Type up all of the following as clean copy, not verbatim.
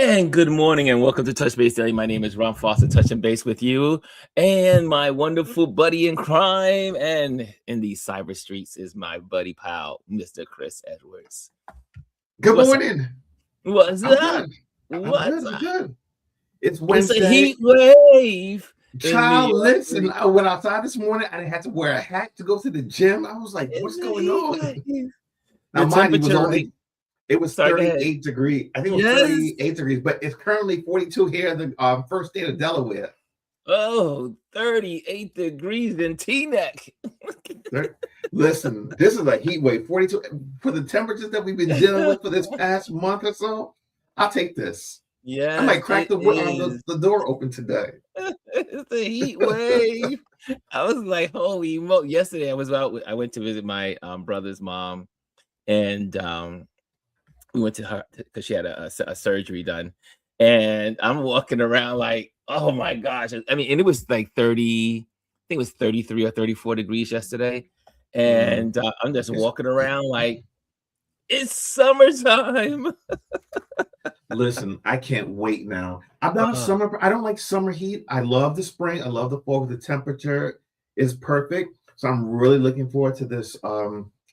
And good morning and welcome to Touch Base Daily. My name is Ron Foster, touching base with you and my wonderful buddy in crime. And in these cyber streets is my buddy pal, Mr. Chris Edwards. Good What's morning. Up? What's I'm up? good. What's I'm up? good. It's It's a Wednesday. heat wave. Child, listen, I went outside this morning. I had to wear a hat to go to the gym. I was like, what's going on? Now, mind you, it was 38 degrees. I think it was 38 degrees, but it's currently 42 here in the first state of Delaware. Oh, 38 degrees in Teaneck. Listen, this is a heat wave. 42 for the temperatures that we've been dealing with for this past month or so. I'll take this. Yeah, I might crack the door open today. It's a heat wave. I was like, holy mo! Yesterday I went to visit my brother's mom, and we went to her because she had a surgery done, and I'm walking around like, oh my gosh! I mean, and it was like 30, I think it was 33 or 34 degrees yesterday, and I'm just walking around like it's summertime. Listen, I can't wait now. I'm not a summer. I don't like summer heat. I love the spring. I love the fall. The temperature is perfect. So I'm really looking forward to this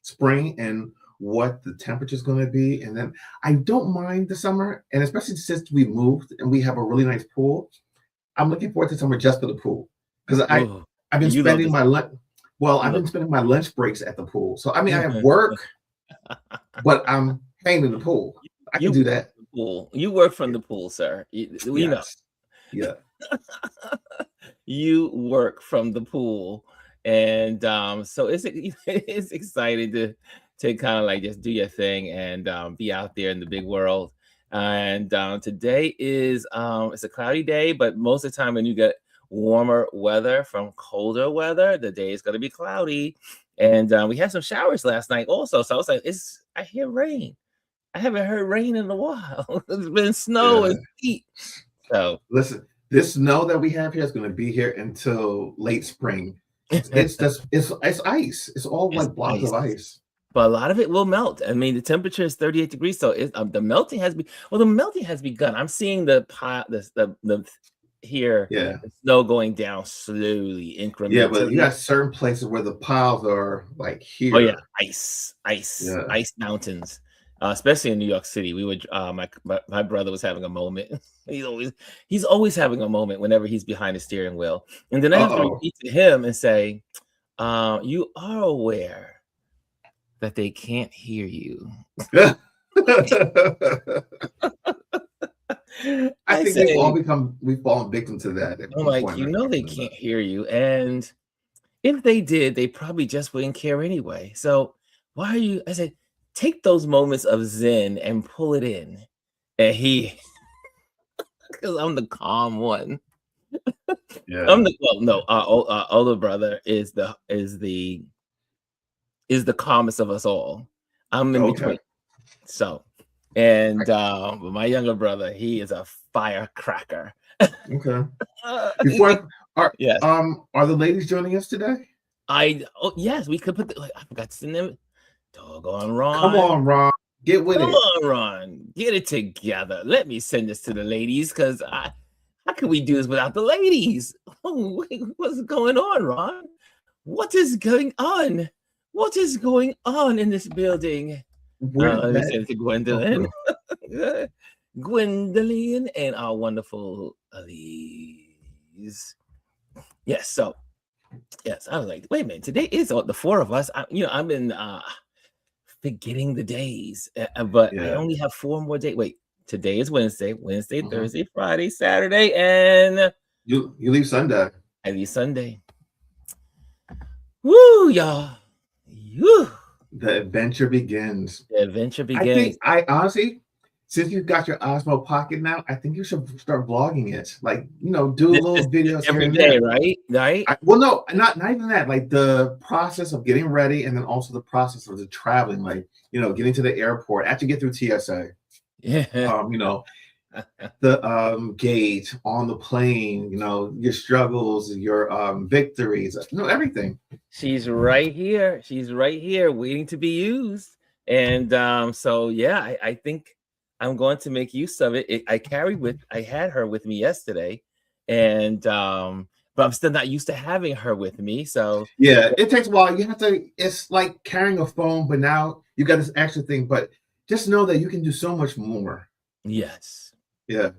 spring and what the temperature is going to be. And then I don't mind the summer. And especially since we moved and we have a really nice pool, I'm looking forward to summer just for the pool. Because I've been spending my lunch. Well, I've been spending my lunch breaks at the pool. So I mean, I have work, but I'm paying in the pool. I can do that. Pool. You work from the pool, sir. We know. Yeah. You work from the pool, and so it's exciting to kind of like just do your thing and be out there in the big world. And today is it's a cloudy day, but most of the time when you get warmer weather from colder weather, the day is going to be cloudy. And we had some showers last night also, so I was like, I hear rain. I haven't heard rain in a while. It's been snow and heat. So listen, this snow that we have here is going to be here until late spring. It's ice. It's all like blocks of ice. But a lot of it will melt. I mean, the temperature is 38 degrees, so the melting has begun. I'm seeing the snow going down slowly, incrementally. Yeah, but you got certain places where the piles are like here. Oh yeah, ice mountains. Especially in New York City, we would. My brother was having a moment. He's always having a moment whenever he's behind the steering wheel. And then I have to repeat to him and say, "You are aware that they can't hear you." I think we've fallen victim to that. I'm like, they can't hear you, and if they did, they probably just wouldn't care anyway. So why are you? I said, take those moments of zen and pull it in. And because I'm the calm one. Yeah. Our older brother is the calmest of us all. I'm in between. So, and my younger brother, he is a firecracker. Okay. Are the ladies joining us today? Yes, we could put. I forgot to send them. Doggone Ron. Come on, Ron. Get with it. Come on, Ron. Get it together. Let me send this to the ladies, because how can we do this without the ladies? Oh, what's going on, Ron? What is going on? What is going on in this building? Let me send it to Gwendolyn. Gwendolyn and our wonderful Elise. Yes, so yes, I was like, wait a minute, today is the four of us. I've been forgetting the days, but I only have 4 more days. Wait, today is Wednesday, Thursday, Friday, Saturday, and you leave Sunday. I leave Sunday. Woo, y'all. Woo. The adventure begins. I honestly, since you've got your Osmo Pocket now, I think you should start vlogging it. Like, do little videos every day, right? No, not even that. Like the process of getting ready, and then also the process of the traveling. Like, getting to the airport after you get through TSA. Yeah. The gate on the plane. Your struggles, your victories. Everything. She's right here. She's right here, waiting to be used. And so yeah, I think I'm going to make use of it. I had her with me yesterday, and but I'm still not used to having her with me. So Yeah, it takes a while. You have to. It's like carrying a phone, but now you got this extra thing. But just know that you can do so much more. yes, Yeah.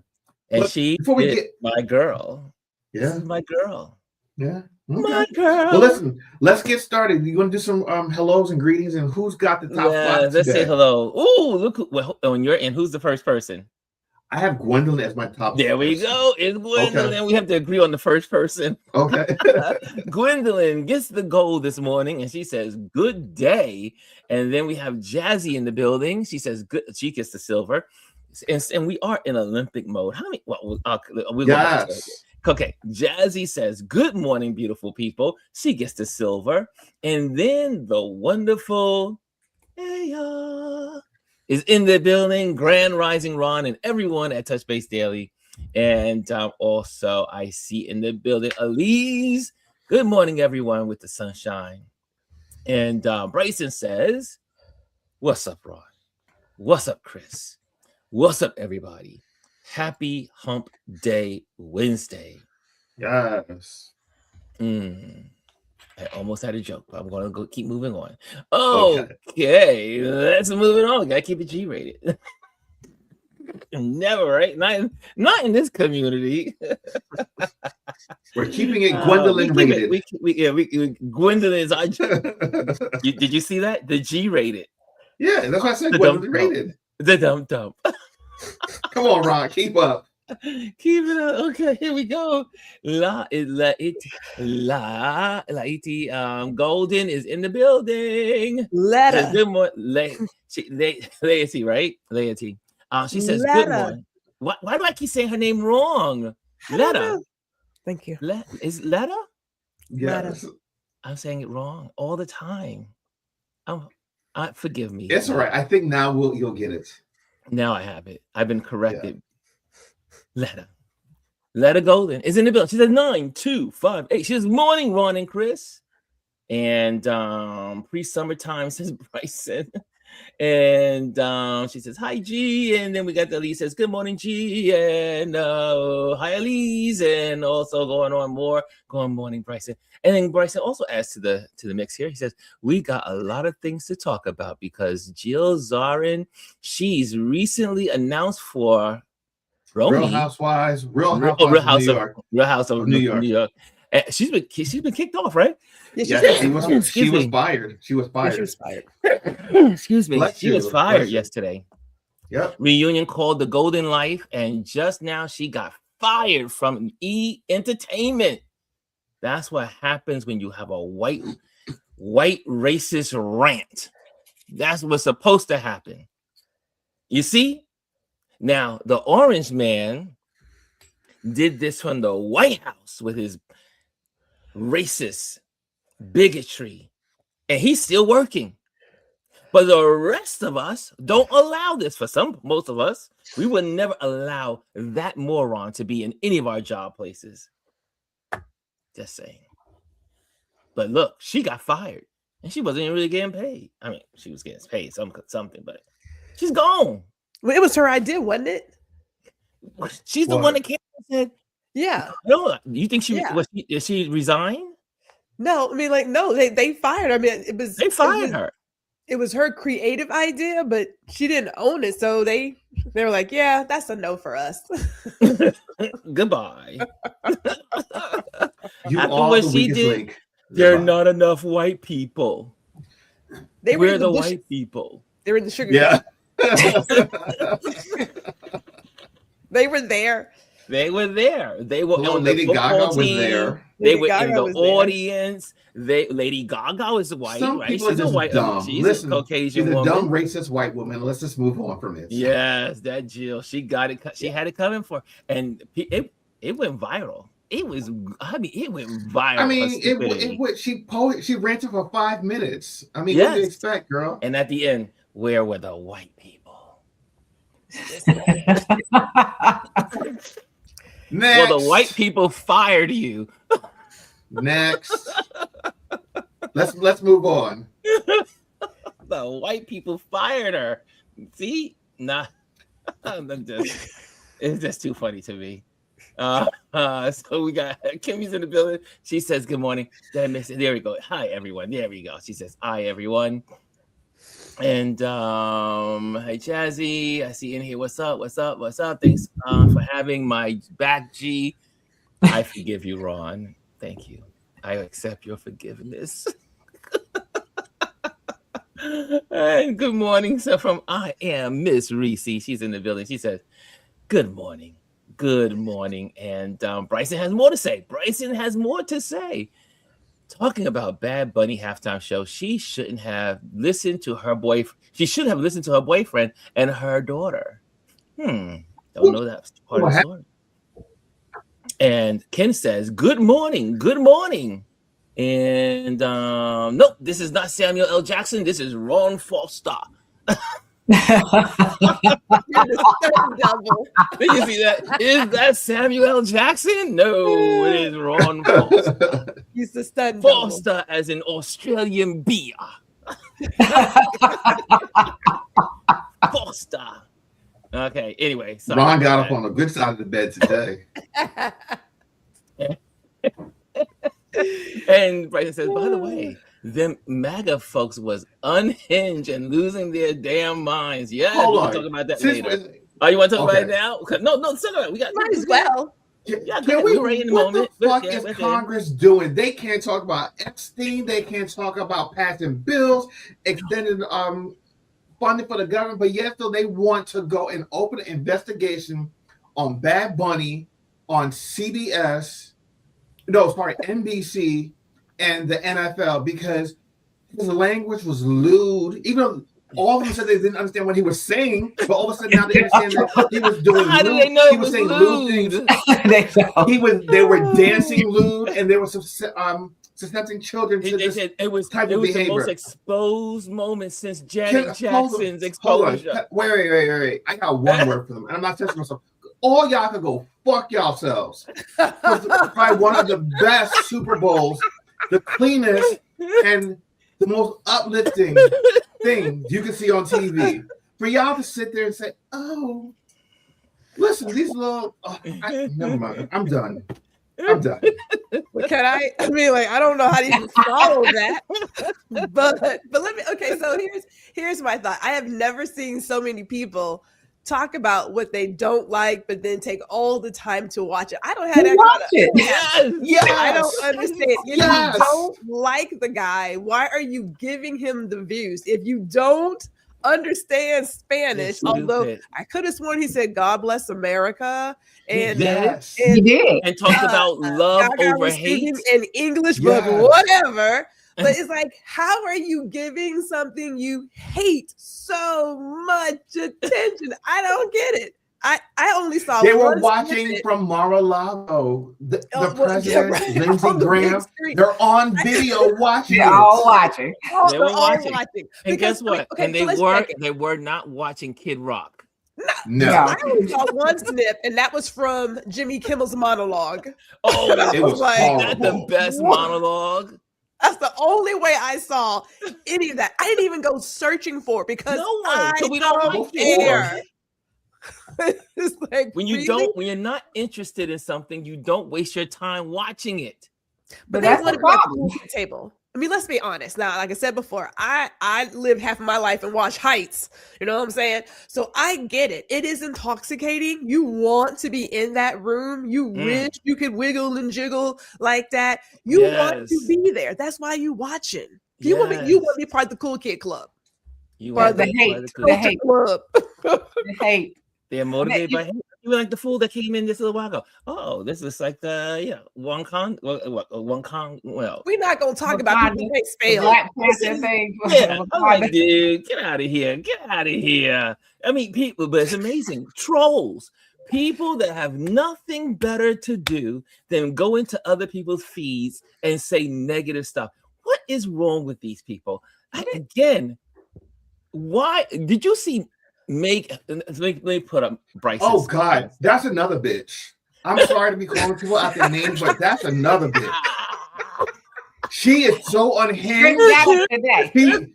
and But she before we is get, my girl. This yeah, is my girl. yeah, My okay. Well, girl. listen, let's get started. You want to do some hellos and greetings, and who's got the top Yeah, spot let's say today? hello. Ooh, look on your end. Who's the first person? I have Gwendolyn as my top There we person. go. It's Okay. Gwendolyn. We have to agree on the first person. Okay. Gwendolyn gets the gold this morning, and she says, "Good day." And then we have Jazzy in the building. She says, "Good." She gets the silver, and we are in Olympic mode. How many? Well, we'll go back to it. Yes. Okay, Jazzy says, "Good morning, beautiful people." She gets the silver, and then the wonderful Hey is in the building. Grand Rising Ron and everyone at Touch Base Daily. And also, I see in the building Elise. Good morning, everyone, with the sunshine. And Bryson says, "What's up, Ron? What's up, Chris? What's up, everybody? Happy Hump Day Wednesday." Yes. I almost had a joke, but I'm gonna keep moving on. Okay. Okay, let's move it on. Gotta keep it G-rated. Never, right? Not in this community. We're keeping it Gwendolyn rated. Gwendolyn is our. Did you see that? The G-rated. Yeah, that's why I said The Gwendolyn dump. rated. The dump. Come on, Ron, keep up. Keep it up. Okay, here we go. Golden is in the building. Letta. Good morning. Laity, right? Laity. She says, Letta. "Good morning." Why do I keep saying her name wrong? Letta. Thank you. Is Letta? Yes. I'm saying it wrong all the time. Forgive me. It's all right. I think now you'll get it. Now I have it. I've been corrected. Yeah. Letta Golden is in the building. She says 9, 2, 5, 8. She says, "Morning, Ron and Chris." And pre-summertime, says Bryson. And she says, "Hi, G." And then we got the Elise says, "Good morning, G." And hi, Elise. And also going on more. Good morning, Bryson. And then Bryson also adds to the mix here. He says, "We got a lot of things to talk about because Jill Zarin, she's recently announced for Real Housewives of New York. And she's been kicked off, right? Yeah, she was fired. She was fired. Excuse me. She was fired yesterday. Yep. Reunion called The Golden Life, and just now she got fired from E Entertainment. That's what happens when you have a white racist rant. That's what's supposed to happen. You see? Now, the orange man did this from the White House with his racist bigotry, and he's still working. But the rest of us don't allow this. Most of us, we would never allow that moron to be in any of our job places. Just saying. But look, she got fired, and she wasn't even really getting paid. I mean, she was getting paid something, but she's gone. Well, it was her idea, wasn't it? She's the one that came and said, "Yeah." No, you think did she resign? No, I mean, like, no, they fired her. I mean, They fired her. It was her creative idea, but she didn't own it. So they were like, "Yeah, that's a no for us." Goodbye. You are the weakest link. There are not enough white people. We're the white people. They were in the sugar. Yeah. They were there. They were there. They were on Lady the Gaga team. was there. They were in the audience. Lady Gaga is white, Some right? She's a white. Dumb. She's a Caucasian she's a woman. dumb racist white woman. Let's just move on from it. Yes, that Jill. She got it. She had it coming for her. And it went viral. It went viral. I mean, she ranted for 5 minutes. I mean, yes. What do you expect, girl? And at the end, where were the white people? Next. Well, the white people fired you. Next. Let's move on. The white people fired her. See? Nah. It's just too funny to me. So we got Kimmy's in the building. She says, "Good morning." Did I miss it? There we go. Hi, everyone. There we go. She says, "Hi, everyone." And hey, Jazzy, I see you in here. What's up? What's up? What's up? Thanks for having my back, G. I forgive you, Ron. Thank you. I accept your forgiveness. And good morning. So from I am Miss Reese. She's in the building. She says, "Good morning. Good morning." And Bryson has more to say. Bryson has more to say. Talking about Bad Bunny halftime show, she shouldn't have listened to her boyfriend. She should have listened to her boyfriend and her daughter. Don't know that part of the story. And Ken says, "Good morning. Good morning." And nope, this is not Samuel L. Jackson. This is Ron Foster. Did you see that? Is that Samuel L. Jackson? No, it is Ron Foster. He's the stunt Foster as an Australian beer. Foster. Okay, anyway. Sorry. Ron got up on the good side of the bed today. And Bryson says, "By the way, them MAGA folks was unhinged and losing their damn minds." Yeah, we'll talk about that later. Oh, you want to talk about it now? No, talk about it. We got might as well. Yeah, can we? Right in the what moment. the fuck is Congress doing? They can't talk about Epstein. They can't talk about passing bills, extending funding for the government, but yet still they want to go and open an investigation on Bad Bunny on NBC and the NFL because his language was lewd. Even though all of them said they didn't understand what he was saying, but all of a sudden now they understand that he was doing How lewd. do they know he was saying lewd things. They were dancing lewd, and they were suscepting children to this it was type of behavior. The most exposed moment since Janet Jackson's exposure. Wait. I got one word for them, and I'm not touching myself. All y'all can go fuck yourselves. Probably one of the best Super Bowls, the cleanest and the most uplifting thing you can see on TV. For y'all to sit there and say, "Oh, listen, these little..." never mind. I'm done. Can I mean, like, I don't know how to even follow that, but let me. Okay, so here's my thought. I have never seen so many people talk about what they don't like, but then take all the time to watch it. I don't have that watch kind it. Yes. I don't understand. If you don't like the guy, why are you giving him the views? If you don't understand Spanish, although I could have sworn he said "God bless America," and he did, and talked about love over hate in English, but whatever. But it's like, how are you giving something you hate so much attention? I don't get it. I only saw. They were watching from Mar-a-Lago. The president, Lindsey Graham. They're on video watching. They're all watching. They were watching. And guess what? Okay, and they were not watching Kid Rock. No. I only saw one snip, and that was from Jimmy Kimmel's monologue. Oh, it was like that's the best monologue. That's the only way I saw any of that. I didn't even go searching for it because we don't care. It's like, when you're not interested in something, you don't waste your time watching it. But that's the problem. Table. I mean, let's be honest. Now, like I said before, I lived half of my life and watched Heights. You know what I'm saying? So I get it. It is intoxicating. You want to be in that room. You wish you could wiggle and jiggle like that. You want to be there. That's why you watching. You want to be part of the cool kid club. You want the hate club. The hate. They're motivated by hate. You were like the fool that came in this little while ago. Oh, this is like the Wong Kong. Well, we're not gonna talk about people who spell. I'm like, dude, get out of here. Get out of here. I mean, people, but it's amazing. Trolls. People that have nothing better to do than go into other people's feeds and say negative stuff. What is wrong with these people? Again, why did you see? Let me put up Bryce. Oh God, that's another bitch. I'm sorry to be calling people out their names, but that's another bitch. She is so unhinged. Let me tell you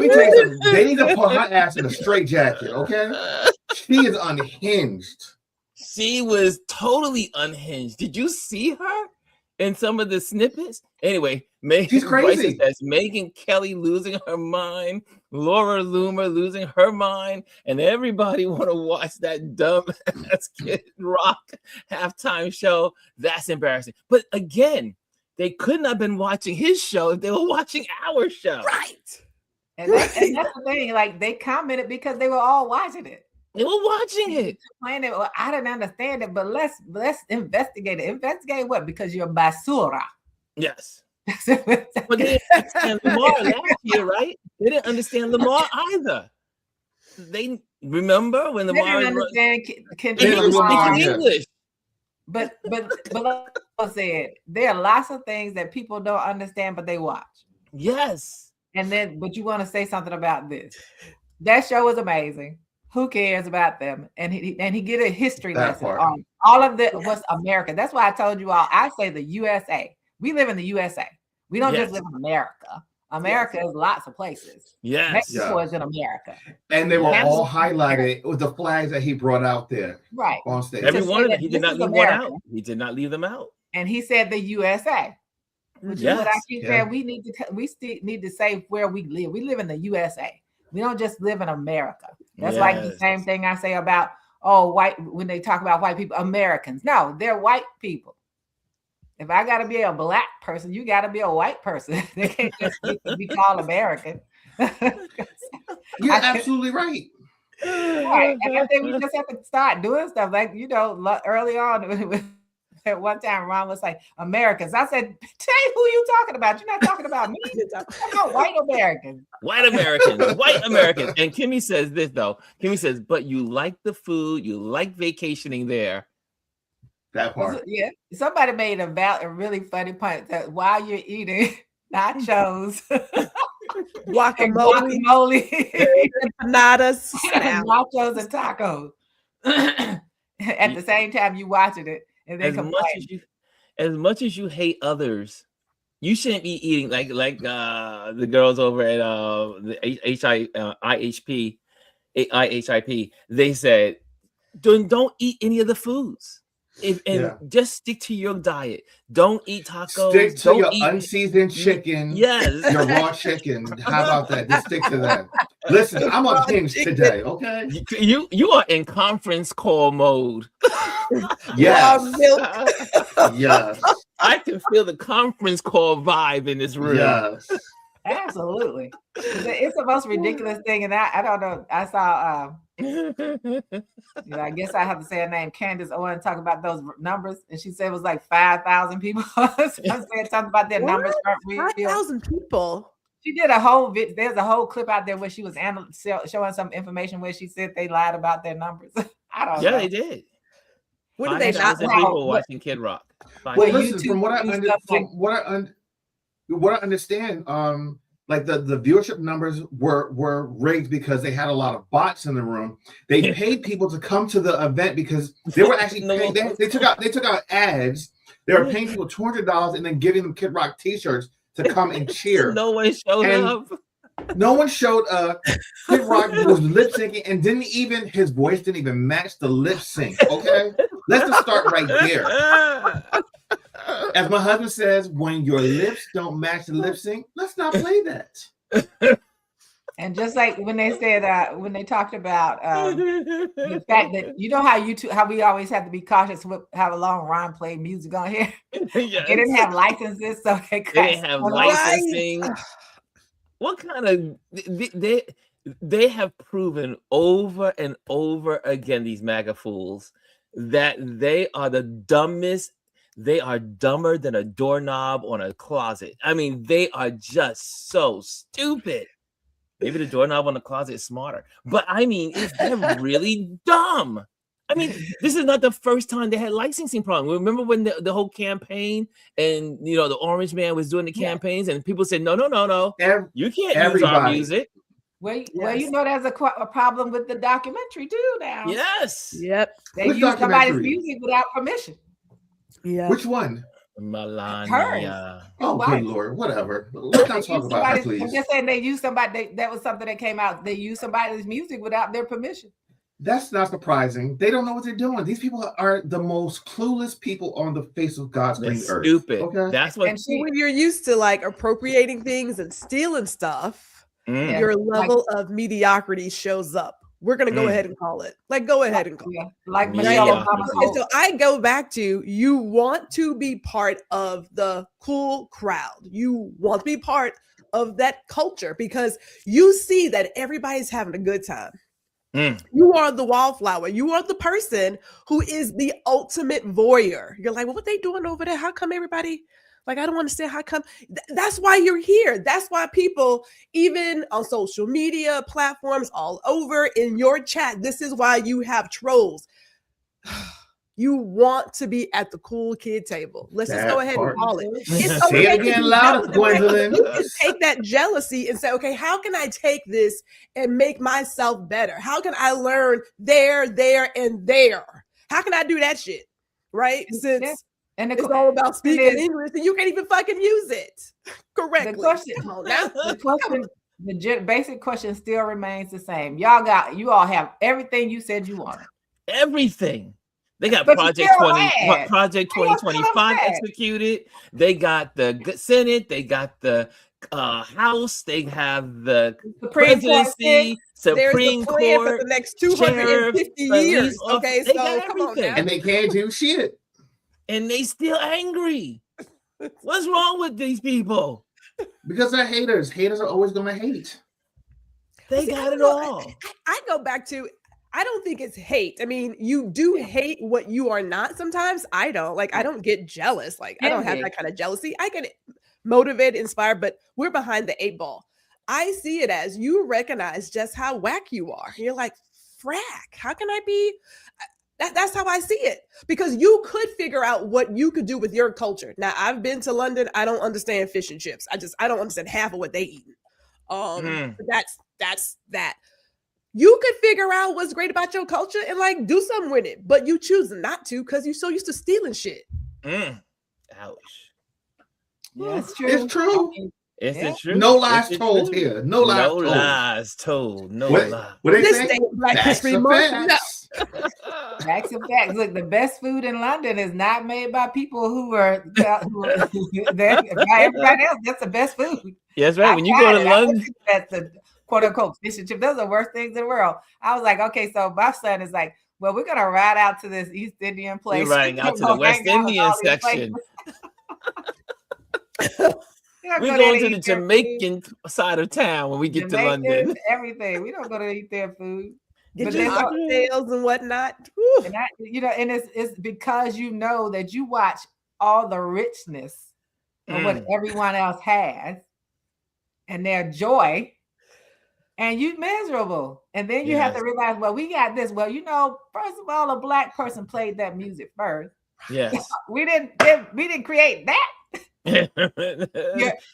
something. They need to put her ass in a straight jacket, okay? She is unhinged. She was totally unhinged. Did you see her in some of the snippets? Anyway, She's crazy. That's Megyn Kelly losing her mind, Laura Loomer losing her mind, and everybody want to watch that dumb ass Kid Rock halftime show. That's embarrassing. But again, they couldn't have been watching his show if they were watching our show. Right. And that's the thing. Like, they commented because they were all watching it. They were watching it. Playing it. Well, I didn't understand it, but let's investigate it. Investigate what? Because you're basura. Yes. But they didn't understand Lamar last year, right? They didn't understand Lamar either. They remember when Lamar didn't understand he was speaking English. But like I said, there are lots of things that people don't understand, but they watch. Yes. But you want to say something about this? That show was amazing. Who cares about them? And he get a history lesson on all of what's America. That's why I told you all. I say the USA. We live in the USA. We don't just live in America. America is lots of places. Yes. Mexico is in America. And they were all highlighted with the flags that he brought out there. Right. On stage. Every one of them. He did not leave one out. He did not leave them out. And he said the USA. Which is what I keep saying. We still need to say where we live. We live in the USA. We don't just live in America. That's like the same thing I say about when they talk about white people, Americans. No, they're white people. If I got to be a black person, you got to be a white person. They can't just be called American. You're absolutely right. Right. And I think we just have to start doing stuff like, early on. At one time, Ron was like, Americans. I said, tell you who you talking about. You're not talking about me. You're talking about white Americans. White Americans. White Americans. And Kimmy says this, though. Kimmy says, but you like the food. You like vacationing there. That part. Yeah. Somebody made a really funny point that while you're eating nachos, guacamole, empanadas, nachos, and tacos, at the same time you watching it. As much as you hate others, you shouldn't be eating like the girls over at the IHIP. They said, don't eat any of the foods. Just stick to your diet. Don't eat tacos. Stick to your unseasoned chicken. Yes. Your raw chicken. How about that? Just stick to that. Listen, I'm on things today, okay? You are in conference call mode. Yes. Yes. I can feel the conference call vibe in this room. Yes. Absolutely. It's the most ridiculous thing. And I don't know. I saw I guess I have to say her name, Candace Owen, talk about those numbers, and she said it was like 5,000 people. So I'm saying something about their numbers. 5,000 people. She did a whole there's a whole clip out there where she was showing some information where she said they lied about their numbers. I don't know. Yeah, they did. What did they not people watching Kid Rock? Well, listen, from what I understand, like the viewership numbers were rigged because they had a lot of bots in the room. They paid people to come to the event because they were actually paying, they took out ads. They were paying people $200 and then giving them Kid Rock t-shirts to come and cheer. No one showed up. No one showed up. Kid Rock was lip syncing and his voice didn't even match the lip sync. Okay, let's just start right there. As my husband says, when your lips don't match the lip sync, let's not play that. And just like when they said, when they talked about the fact that how we always have to be cautious with how long Ron played music on here. Yes. They didn't have licenses, so they didn't have licensing. What kind of they have proven over and over again, these MAGA fools, that they are the dumbest. They are dumber than a doorknob on a closet. I mean, they are just so stupid. Maybe the doorknob on the closet is smarter, but I mean, they're really dumb. I mean, this is not the first time they had licensing problems. Remember when the whole campaign and the Orange Man was doing the campaigns and people said, no, you can't use our music. Well, there's a problem with the documentary too now. Yes. Yep. They use somebody's music without permission. Yeah. Which one? Melania. Oh, good Lord. Whatever. Let's not talk about that, please. I'm just saying they used somebody. That was something that came out. They used somebody's music without their permission. That's not surprising. They don't know what they're doing. These people are the most clueless people on the face of God's They're green earth. stupid. Okay, That's what. And she, When you're used to like appropriating things and stealing stuff, Mm. your level of mediocrity shows up. We're gonna go ahead and call it. Like, go ahead and call it. like Yeah. Michelle Yeah. Obama And so I go back to, you want to be part of the cool crowd. You want to be part of that culture because you see that everybody's having a good time. Mm. You are the wallflower. You are the person who is the ultimate voyeur. You're like, well, what they doing over there? How come everybody, like, I don't understand how come. That's why you're here. That's why people, even on social media platforms all over in your chat, this is why you have trolls. You want to be at the cool kid table. Let's just go ahead and call it. It's Say it again louder, Gwendolyn. You can take that jealousy and say, okay, how can I take this and make myself better? How can I learn there, and there? How can I do that shit? Right? Since and it's all about speaking English and you can't even fucking use it correctly. The question, Come on now. the basic question still remains the same. You all have everything you said you wanted. Everything. They got But Project 2025 executed. They got the Senate. They got the House. They have the presidency, Supreme Court for the next 250 years. Okay, so come on now. And they can't do shit. And they still angry. What's wrong with these people? Because they're haters. Haters are always going to hate. They got it all. I go back to, I don't think it's hate. I mean, you do hate what you are not sometimes. I don't. Like, I don't get jealous. Like, I don't have that kind of jealousy. I get motivated, inspired, but we're behind the 8 ball. I see it as you recognize just how whack you are. You're like, frack, how can I be? That's how I see it. Because you could figure out what you could do with your culture. Now, I've been to London. I don't understand fish and chips. I don't understand half of what they eat. That's that. You could figure out what's great about your culture and like do something with it, but you choose not to because you're so used to stealing shit. Ouch. Yeah, it's true. It's true. Is it true? No lies told here. No lies told. No lies. What they This say? ain't Black History Month. No. Facts and facts. Look, the best food in London is not made by people who are by everybody else. That's the best food. Yeah, that's right. When you go to London, that's the quote unquote fish and chip. Those are the worst things in the world. I was like, okay, so my son is like, well, we're gonna ride out to this East Indian place. We're riding out to the West Indian section. We're going to the Jamaican side of town when we get to London. Everything. We don't go to eat their food. Get your cocktails and whatnot. And and it's because you know that you watch all the richness of what everyone else has and their joy, and you miserable. And then you have to realize, well, we got this. Well, first of all, a Black person played that music first. Yes. we didn't create that. We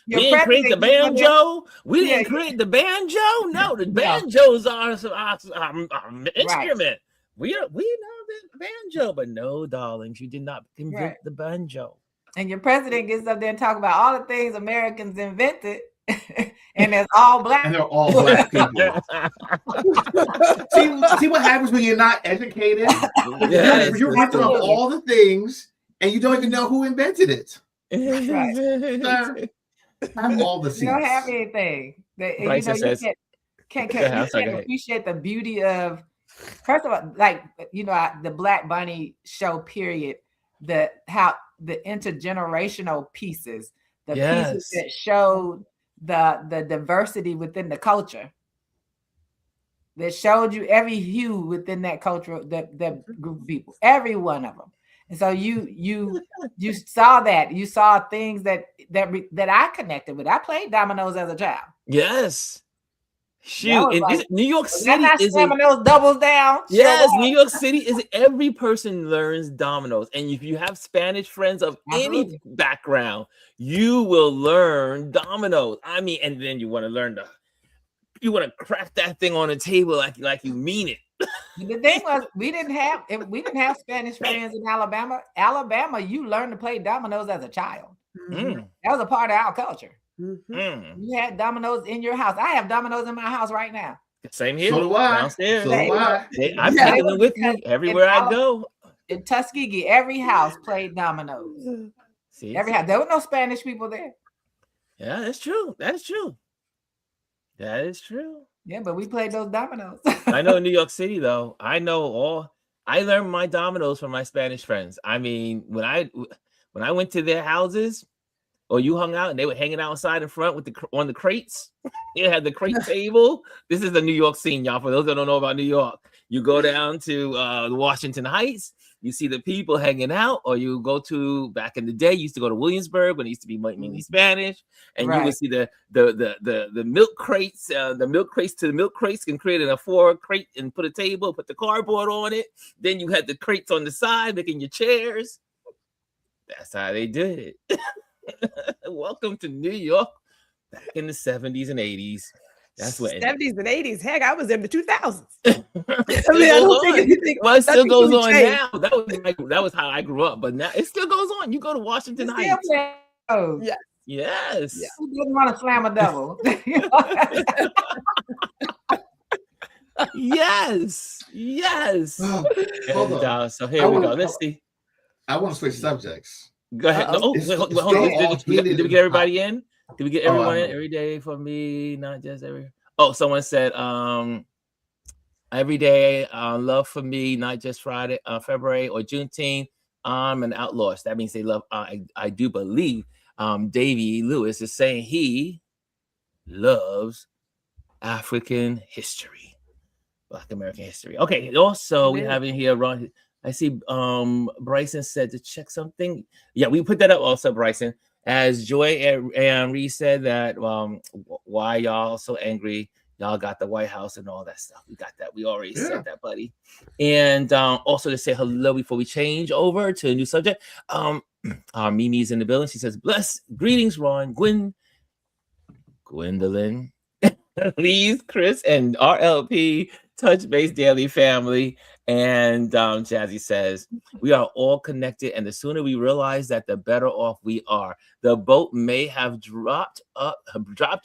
didn't create the banjo. We didn't create the banjo. No, the banjos are instrument. Right. We know the banjo, but no, darlings, you did not invent the banjo. And your president gets up there and talk about all the things Americans invented, and it's all Black. And they're all Black people. see what happens when you're not educated? Yes, you're after all the things, and you don't even know who invented it. Right. Sir, I'm all the seats. You don't have anything. You can't appreciate the beauty of, first of all, like, the Black Bunny show period, the intergenerational pieces, the pieces that showed the diversity within the culture, that showed you every hue within that culture, that group of people, every one of them. And so you saw that. You saw things that I connected with. I played dominoes as a child. Yes. Shoot, and New York City is dominoes doubles down. Yes, New York City is every person learns dominoes. And if you have Spanish friends of any background, you will learn dominoes. I mean, and then you want to crack that thing on a table like you mean it. The thing was, we didn't have Spanish friends in Alabama. Alabama, you learned to play dominoes as a child. Mm-hmm. That was a part of our culture. Mm-hmm. You had dominoes in your house. I have dominoes in my house right now. Same here. So do I. Downstairs. So do I. I'm taking them with me everywhere I go. In Tuskegee, every house played dominoes. See, every house. There were no Spanish people there. Yeah, that's true. That is true. That is true. Yeah, but we played those dominoes. I know in New York City, though, I learned my dominoes from my Spanish friends. I mean, when I went to their houses, or you hung out and they were hanging outside in front with on the crates. It had the crate table. This is the New York scene, y'all. For those that don't know about New York, you go down to Washington Heights, you see the people hanging out, or you go to, back in the day, you used to go to Williamsburg when it used to be mainly Spanish, and you would see the milk crates, the milk crates to the milk crates can create a 4 crate and put a table, put the cardboard on it. Then you had the crates on the side making your chairs. That's how they did it. Welcome to New York back in the 70s and 80s. That's what 70s and 80s. Heck, I was in the 2000s. I mean, I don't think anything. Well, it still goes on now. That was how I grew up, but now it still goes on. You go to Washington Heights. Yes. Yes. Yeah. Who didn't want to slam a double? Yes. Yes. Hold on. So here we go. Let's see. I want to switch subjects. Go ahead. No, hold on. Did we get everybody in? Did we get everyone in? Every day for me, not just every. Oh, someone said every day, love for me, not just Friday, February or Juneteenth. An outlaw. That means they love. I do believe Davy Lewis is saying he loves African history, Black American history. Okay. Also, we have in here Ron. I see Bryson said to check something. Yeah, we put that up also, Bryson. As Joy and Reed said that why y'all so angry? Y'all got the White House and all that stuff. We got that. We already said that, buddy. And also to say hello before we change over to a new subject. Mimi's in the building. She says, bless, greetings, Ron, Gwendolyn, Lee's, Chris, and RLP, Touch Base Daily family. And Jazzy says, we are all connected, and the sooner we realize that, the better off we are. The boat may have dropped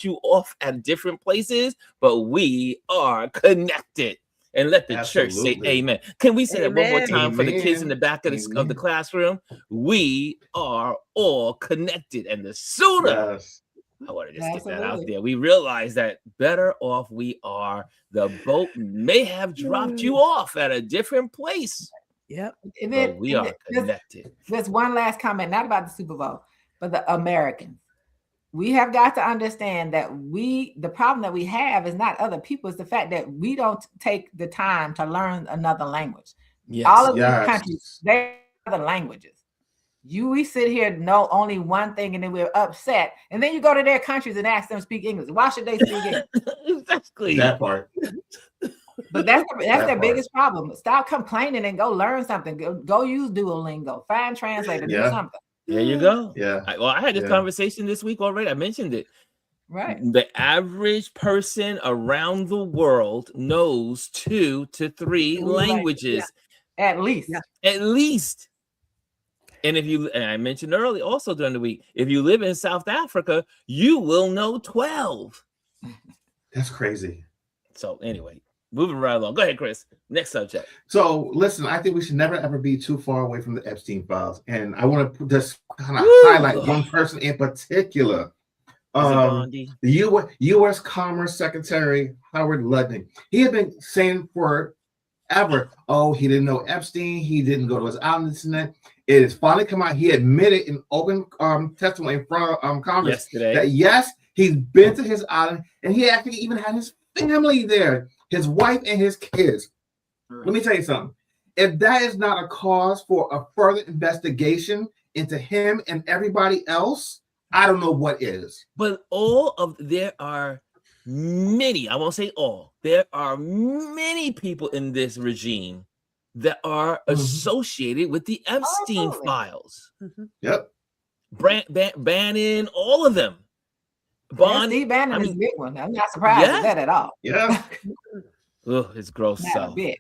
you off at different places, but we are connected. And let the church say amen. Can we say that one more time for the kids in the back of the classroom? We are all connected, and the sooner I want to just get that out there. We realize that better off we are. The boat may have dropped you off at a different place. Yep. But we are connected. There's one last comment, not about the Super Bowl, but the Americans. We have got to understand that the problem that we have is not other people, it's the fact that we don't take the time to learn another language. Yes. All of these countries, they have other languages. We sit here know only one thing, and then we're upset. And then you go to their countries and ask them to speak English. Why should they speak English? Exactly. That part. But that's their biggest problem. Stop complaining and go learn something. Go use Duolingo. Find translator. Do something. There you go. Yeah. I had this conversation this week already. I mentioned it. Right. The average person around the world knows 2 to 3 languages. Yeah. At least. Yeah. At least. And and I mentioned earlier also during the week, if you live in South Africa, you will know 12. That's crazy. So anyway, moving right along. Go ahead, Chris. Next subject. So listen, I think we should never ever be too far away from the Epstein files. And I want to just kind of highlight one person in particular. The U.S. Commerce Secretary Howard Lutnick. He had been saying forever, he didn't know Epstein. He didn't go to his island. It has finally come out. He admitted in open testimony in front of Congress yesterday that yes, he's been to his island, and he actually even had his family there, his wife and his kids. Right. Let me tell you something. If that is not a cause for a further investigation into him and everybody else, I don't know what is. But there are many, I won't say all, there are many people in this regime that are associated with the Epstein files. Yep. Bannon, all of them. Steve Bannon is a big one. I'm not surprised at that at all. Yeah. It's gross. Not a bit.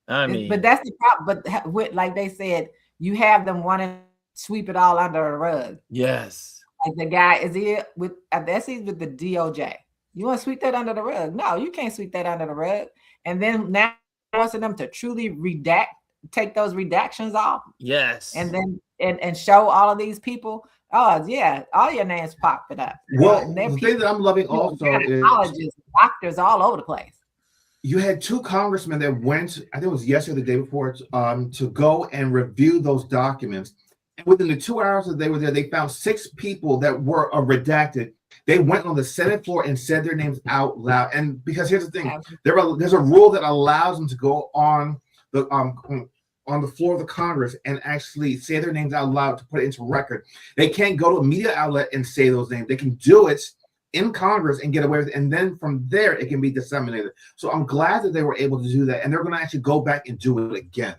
I mean, but that's the problem. But like they said, you have them wanting to sweep it all under the rug. Yes. Like the guy he's with the DOJ. You want to sweep that under the rug? No, you can't sweep that under the rug. And then now forcing them to truly take those redactions off. Yes. And then and show all of these people, oh yeah, all your names popping up. Well, the thing that I'm loving also is colleges, doctors all over the place. You had 2 congressmen that went, I think it was yesterday or the day before, to go and review those documents. And within the 2 hours that they were there, they found 6 people that were redacted. They went on the Senate floor and said their names out loud. And because here's the thing, there's a rule that allows them to go on the floor of the Congress and actually say their names out loud to put it into record. They can't go to a media outlet and say those names. They can do it in Congress and get away with it, and then from there it can be disseminated. So I'm glad that they were able to do that, and they're going to actually go back and do it again.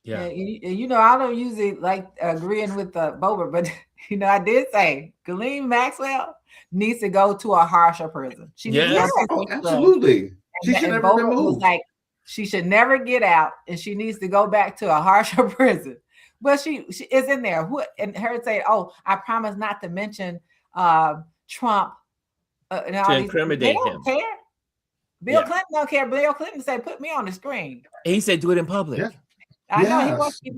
Yeah, I don't usually like agreeing with Bober, but I did say Ghislaine Maxwell needs to go to a harsher prison. She needs to go to absolutely. She should never be moved. Like, she should never get out, and she needs to go back to a harsher prison. But she is in there. And her say, "Oh, I promise not to mention Trump." To incriminate him. Bill Clinton don't care. Bill Clinton said, "Put me on the screen." He said, "Do it in public." Yeah. I know he wants to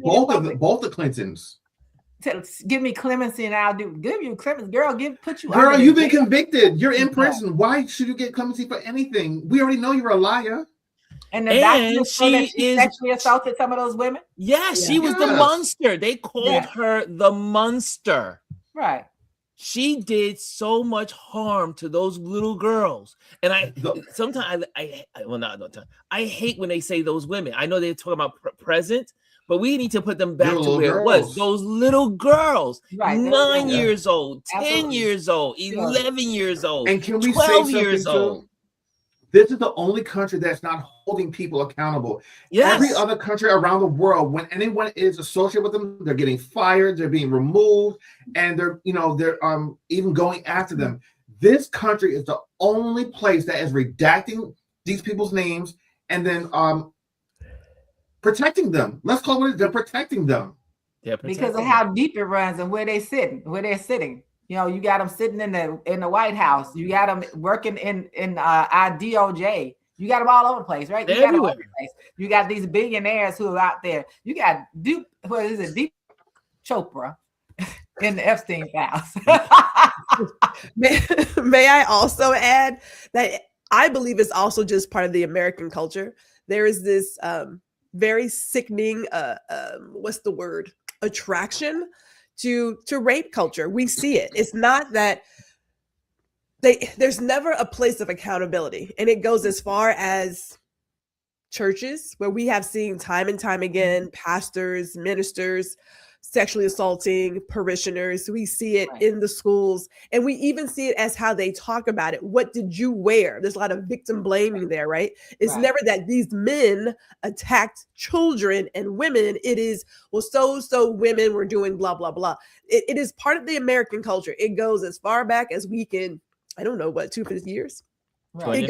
both the Clintons. Give me clemency, and I'll give you clemency. Girl, put you. Girl, you've been convicted. You're in prison. Why should you get clemency for anything? We already know you're a liar. And she sexually assaulted some of those women. Yes, she was the monster. They called her the monster. Right. She did so much harm to those little girls. And I hate when they say those women. I know they're talking about present, but we need to put them back to where it was. Those little girls, 9 years old, 10 years old, 11 years old, and can we 12 years old. This is the only country that's not holding people accountable. Yes. Every other country around the world, when anyone is associated with them, they're getting fired, they're being removed, and they're even going after them. This country is the only place that is redacting these people's names and then protecting them. Let's call it, they're protecting them. Because of how deep it runs and where they're sitting. You got them sitting in the White House. You got them working in our DOJ. You got them all over the place, right? They're everywhere. You got these billionaires who are out there. You got Deep Chopra in the Epstein files. May I also add that I believe it's also just part of the American culture. There is this very sickening, attraction to rape culture. We see it. It's not that there's never a place of accountability. And it goes as far as churches, where we have seen time and time again, pastors, ministers, sexually assaulting parishioners. We see it in the schools, and we even see it as how they talk about it. What did you wear? There's a lot of victim blaming there, right? It's never that these men attacked children and women. It is, well, so women were doing blah, blah, blah. It is part of the American culture. It goes as far back as we can, 250 years. Right.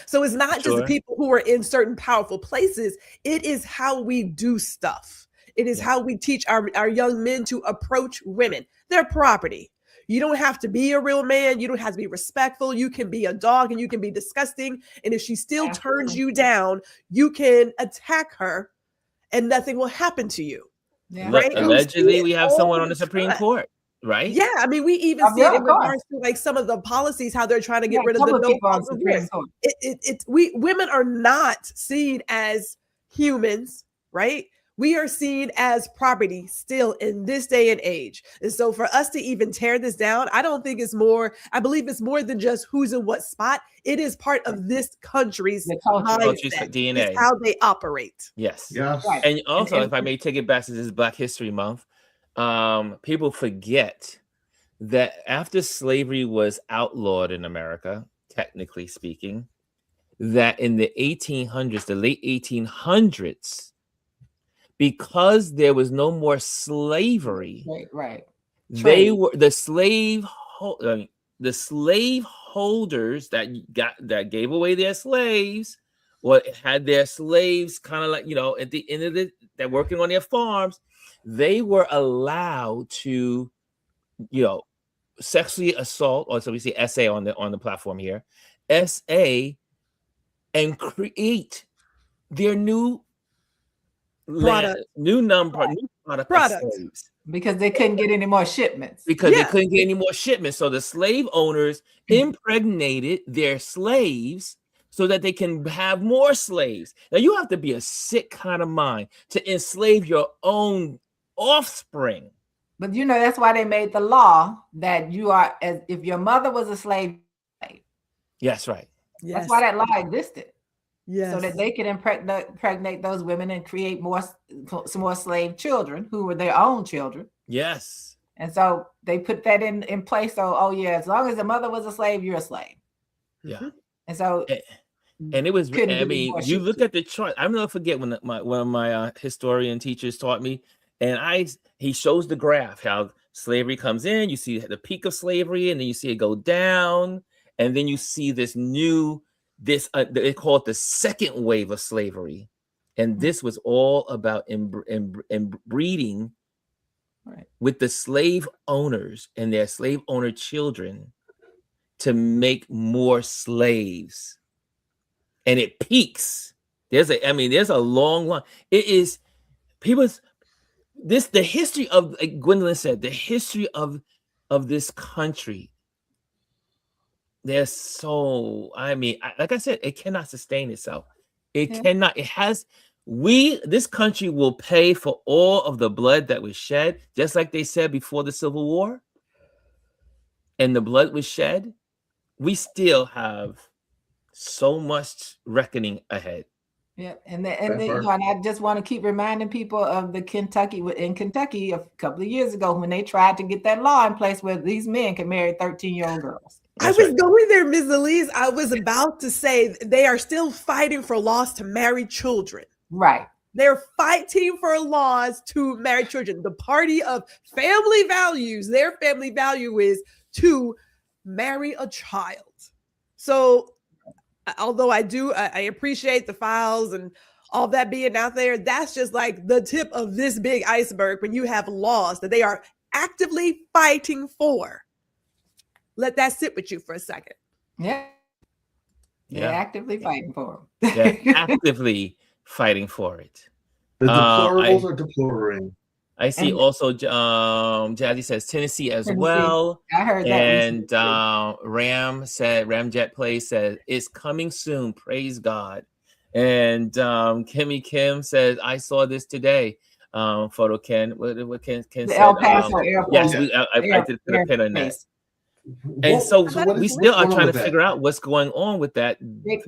So it's not just the people who are in certain powerful places. It is how we do stuff. It is how we teach our young men to approach women. They're property. You don't have to be a real man. You don't have to be respectful. You can be a dog and you can be disgusting. And if she still turns you down, you can attack her and nothing will happen to you. Yeah. Right? Allegedly, we have someone on the Supreme Court. Right. Yeah. I mean, we even see it in regards to like some of the policies, how they're trying to get rid of the women are not seen as humans, right? We are seen as property still in this day and age. And so for us to even tear this down, I believe it's more than just who's in what spot. It is part of this country's DNA. It's how they operate. Yes. Right. And also, if I may take it back to this Black History Month, people forget that after slavery was outlawed in America, technically speaking, that in the 1800s, the late 1800s, because there was no more slavery, they were the slave holders that gave away their slaves, or had their slaves kind of like, at the end of they're working on their farms. They were allowed to, sexually assault, or so we see SA on the platform here, SA, and create their new Product. new product of slaves. Because they couldn't get any more shipments. They couldn't get any more shipments. So the slave owners impregnated their slaves so that they can have more slaves. Now you have to be a sick kind of mind to enslave your own offspring. But that's why they made the law that you are, as if your mother was a slave. Yes, right. Yes. That's why that law existed. Yes. So that they could impregnate those women and create some more slave children who were their own children. Yes. And so they put that in place. So, as long as the mother was a slave, you're a slave. Yeah. And so, and it was, I mean, you look at the chart. I'll never forget when one of my historian teachers taught me, and he shows the graph how slavery comes in. You see the peak of slavery, and then you see it go down, and then you see this new. They call it the second wave of slavery, and this was all about breeding with the slave owners and their slave owner children to make more slaves, and it peaks. There's a long line. It is people's the history of, like Gwendolyn said, the history of this country. There's like I said, it cannot sustain itself. It cannot. It has. This country will pay for all of the blood that was shed, just like they said before the Civil War. And the blood was shed. We still have so much reckoning ahead. Yeah, and I just want to keep reminding people of in Kentucky a couple of years ago when they tried to get that law in place where these men can marry 13-year-old girls. That's I was going there, Ms. Elise. I was about to say they are still fighting for laws to marry children. Right. They're fighting for laws to marry children. The party of family values, their family value is to marry a child. So although I appreciate the files and all that being out there, that's just like the tip of this big iceberg when you have laws that they are actively fighting for. Let that sit with you for a second. Yeah. They're actively fighting for them. They're actively fighting for it. The deplorables are deploring. I see also Jazzy says Tennessee as well. I heard that. And Ramjet Play says it's coming soon. Praise God. And Kimmy Kim says I saw this today. Photo Ken. What Ken said? The El Paso Airport. Yes, I did put a pin on that. And so we still are trying to figure out what's going on with that.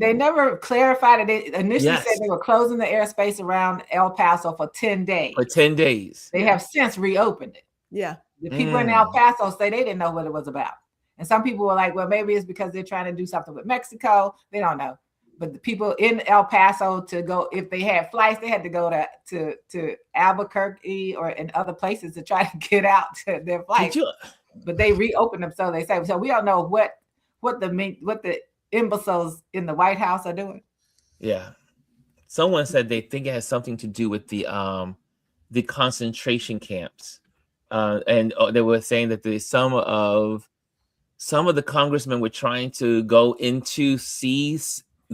They never clarified it. They initially said they were closing the airspace around El Paso for 10 days. For 10 days. They have since reopened it. Yeah. The people in El Paso say they didn't know what it was about. And some people were like, well, maybe it's because they're trying to do something with Mexico. They don't know. But the people in El Paso to go, if they had flights, they had to go to Albuquerque or in other places to try to get out to their flights. But they reopened them, so they say. So we don't know what the imbeciles in the White House are doing. Yeah, someone said they think it has something to do with the concentration camps, and they were saying that some of the congressmen were trying to go into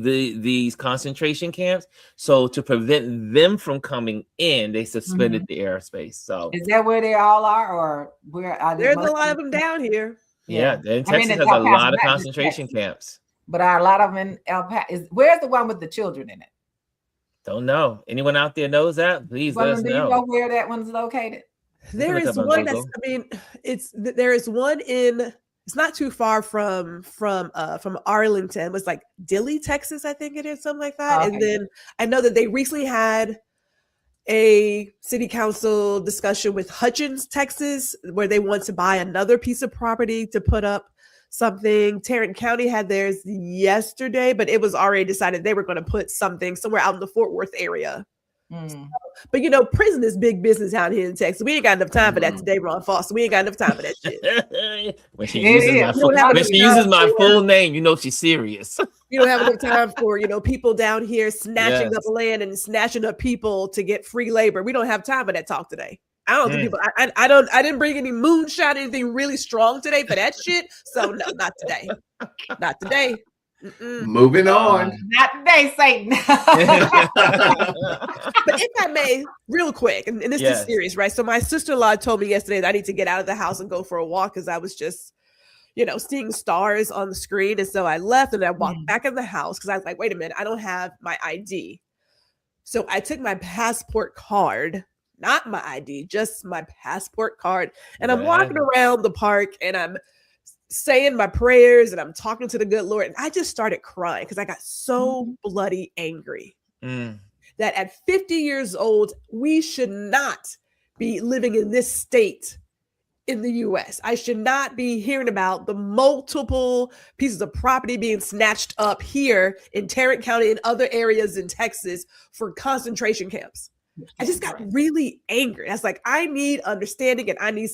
these concentration camps. So to prevent them from coming in, they suspended the airspace. So is that where they all are, or where are they? There's a lot of them down here. Yeah, Texas has a lot of concentration camps. But are a lot of them in El Paso? Where's the one with the children in it? Don't know. Anyone out there knows that? Please let us know. Do you know where that one's located? There is one that's. There is one in. It's not too far from Arlington. It was like Dilley, Texas, I think it is, something like that. Okay. And then I know that they recently had a city council discussion with Hutchins, Texas, where they want to buy another piece of property to put up something. Tarrant County had theirs yesterday, but it was already decided they were going to put something somewhere out in the Fort Worth area. So, but prison is big business out here in Texas. We ain't got enough time for that today, Ron Foster. We ain't got enough time for that shit. When she uses my full name, she's serious. You don't have enough time for people down here snatching up land and snatching up people to get free labor. We don't have time for that talk today. I don't think people. I didn't bring any moonshine, anything really strong today for that shit. So no, not today. Not today. Moving on. Not today, Satan. But if I may, real quick, and this is serious, right? So my sister-in-law told me yesterday that I need to get out of the house and go for a walk because I was just, seeing stars on the screen. And so I left and I walked back in the house because I was like, wait a minute, I don't have my ID. So I took my passport card, not my ID, just my passport card. And I'm walking around the park and I'm saying my prayers and I'm talking to the good Lord. And I just started crying because I got so bloody angry that at 50 years old, we should not be living in this state in the US. I should not be hearing about the multiple pieces of property being snatched up here in Tarrant County and other areas in Texas for concentration camps. I just got really angry. I was like, I need understanding and I need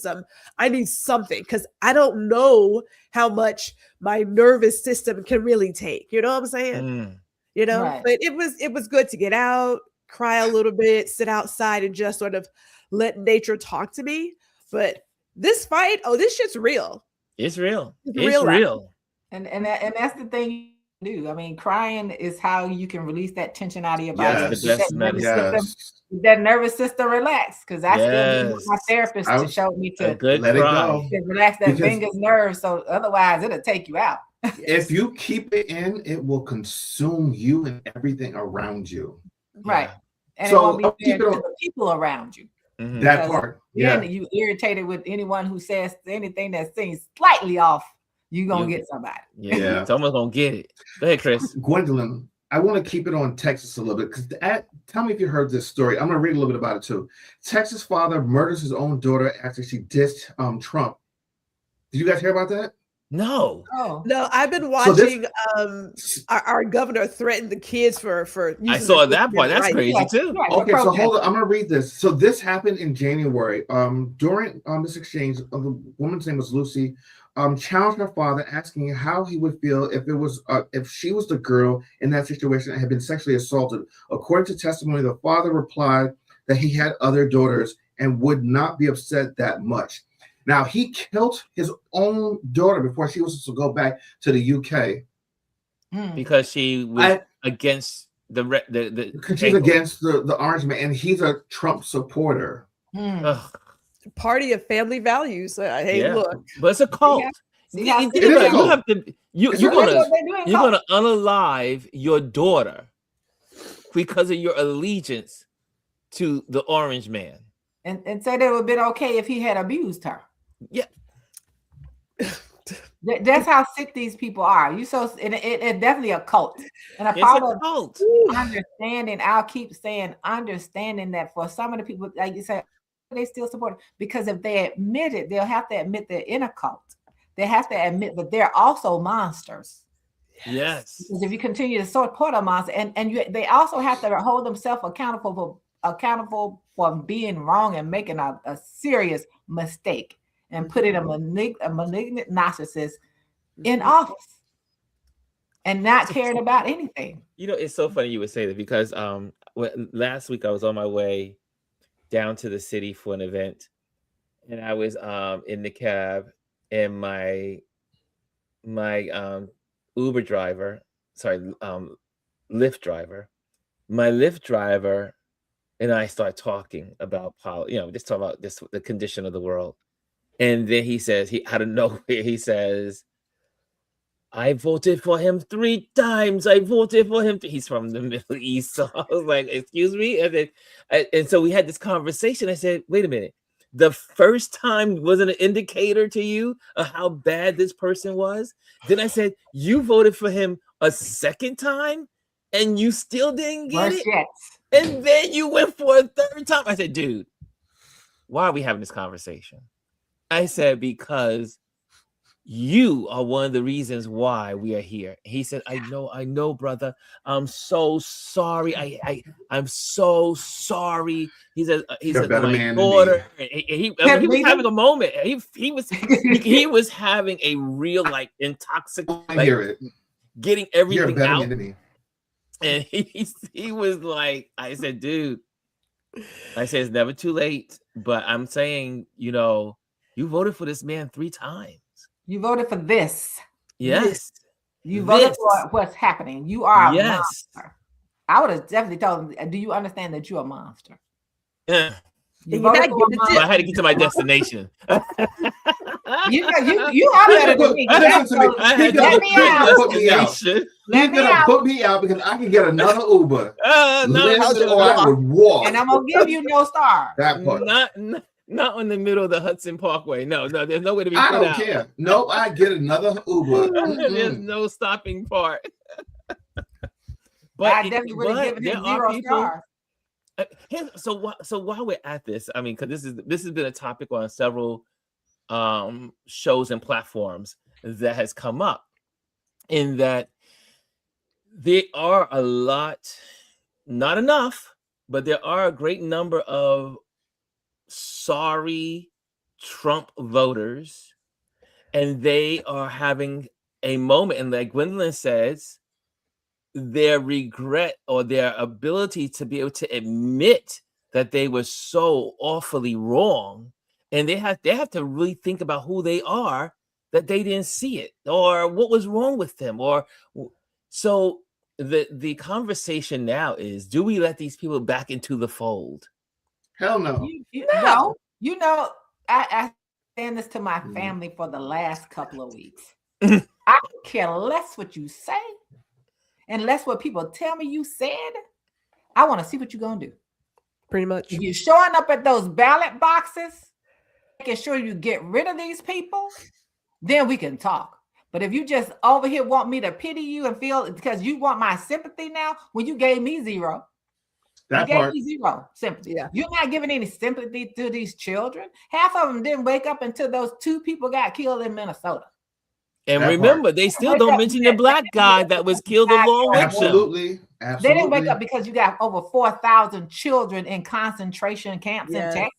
something because I don't know how much my nervous system can really take. You know what I'm saying? But it was good to get out, cry a little bit, sit outside and just sort of let nature talk to me. But this fight, this shit's real. It's real. It's real. And that's the thing. Do. I mean, crying is how you can release that tension out of your body. That nervous system relax. Because I still need my therapist to show me to let it go. To relax that fingers nerve. So otherwise it'll take you out. If you keep it in, it will consume you and everything around you. Right. And so it won't be fair to the people around you. That part. Then you irritated with anyone who says anything that seems slightly off. You're going to get somebody. Yeah. Someone's going to get it. Go ahead, Chris. Gwendolyn, I want to keep it on Texas a little bit because tell me if you heard this story. I'm going to read a little bit about it too. Texas father murders his own daughter after she dissed Trump. Did you guys hear about that? No. No, I've been watching our governor threaten the kids for I saw that part. That's crazy too. Okay, so hold on. I'm gonna read this. So this happened in January. During this exchange, the woman's name was Lucy, challenged her father, asking how he would feel if she was the girl in that situation that had been sexually assaulted. According to testimony, the father replied that he had other daughters and would not be upset that much. Now, he killed his own daughter before she was supposed to go back to the UK. Because she was against because she's against the orange man, and he's a Trump supporter. Party of family values. Hey, look. But it's a cult. You're gonna unalive your daughter because of your allegiance to the orange man. And said it would have been okay if he had abused her. Yeah. That's how sick these people are. It's definitely a cult. And a part of cult. Understanding, I'll keep saying, understanding that for some of the people, like you said, they still support it. Because if they admit it, they'll have to admit they're in a cult. They have to admit that they're also monsters. Yes. Because if you continue to support a monster, they also have to hold themselves accountable for being wrong and making a serious mistake and putting a malignant narcissist in office and not caring about anything. It's so funny you would say that because last week I was on my way down to the city for an event, and I was in the cab, and my Uber driver, Lyft driver, and I start talking about just talk about the condition of the world. And then he says, out of nowhere, he says, I voted for him 3 times. I voted for him. He's from the Middle East. So I was like, excuse me. And so we had this conversation. I said, wait a minute. The first time wasn't an indicator to you of how bad this person was. Then I said, you voted for him a second time and you still didn't get it. Yes. And then you went for a 3rd time. I said, dude, why are we having this conversation? I said, because you are one of the reasons why we are here. He said, I know, brother. I'm so sorry. I'm so sorry. He said, my daughter. He was having a moment. He was having a real intoxication. I hear it. Getting everything out. And he was like, I said, dude, it's never too late But I'm saying, you voted for this man 3 times. You voted for this. Yes. You voted for what's happening. You are a monster. I would have definitely told him, do you understand that you're a monster? Yeah. You voted for a monster. I had to get to my destination. You are better than me. Listen to me. Let me out. Put me out. He's gonna put me out because I can get another Uber. Or I would walk. And I'm gonna give you no star. That part. Not in the middle of the Hudson Parkway. No, there's no way to be put out. I don't care. Nope, I get another Uber. There's no stopping part. But I definitely would have given him 0 stars. So while we're at this, I mean, because this has been a topic on several shows and platforms that has come up, in that there are a lot, not enough, but there are a great number of sorry Trump voters, and they are having a moment, and like Gwendolyn says, their regret or their ability to be able to admit that they were so awfully wrong, and they have to really think about who they are, that they didn't see it or what was wrong with them. Or so the conversation now is, do we let these people back into the fold? Hell no. No. I saying this to my family for the last couple of weeks. I don't care less what you say and less what people tell me you said. I want to see what you're going to do. Pretty much. If you're showing up at those ballot boxes, making sure you get rid of these people, then we can talk. But if you just over here want me to pity you and feel because you want my sympathy now, when you gave me 0. That you part. gave me 0 sympathy. Yeah. You're not giving any sympathy to these children. Half of them didn't wake up until those 2 people got killed in Minnesota. And remember, they still don't mention the black guy that was killed along with them. Absolutely. They didn't wake up because you got over 4,000 children in concentration camps in Texas.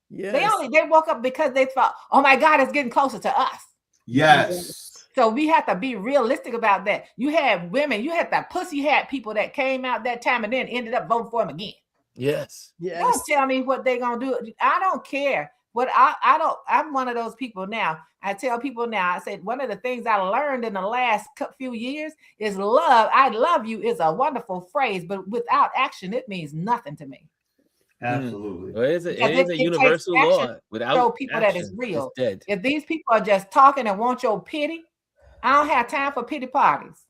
Yes. They woke up because they thought, oh my God, it's getting closer to us. Yes. So we have to be realistic about that. You had women, you had that pussy hat people that came out that time and then ended up voting for him again. Yes. Don't tell me what they're gonna do. I don't care. I'm one of those people now. I tell people now, I said, one of the things I learned in the last few years is love. I love you is a wonderful phrase, but without action, it means nothing to me. Absolutely. Well, it is a universal law. Without show people action, that it's real. it's dead. If these people are just talking and want your pity, I don't have time for pity parties.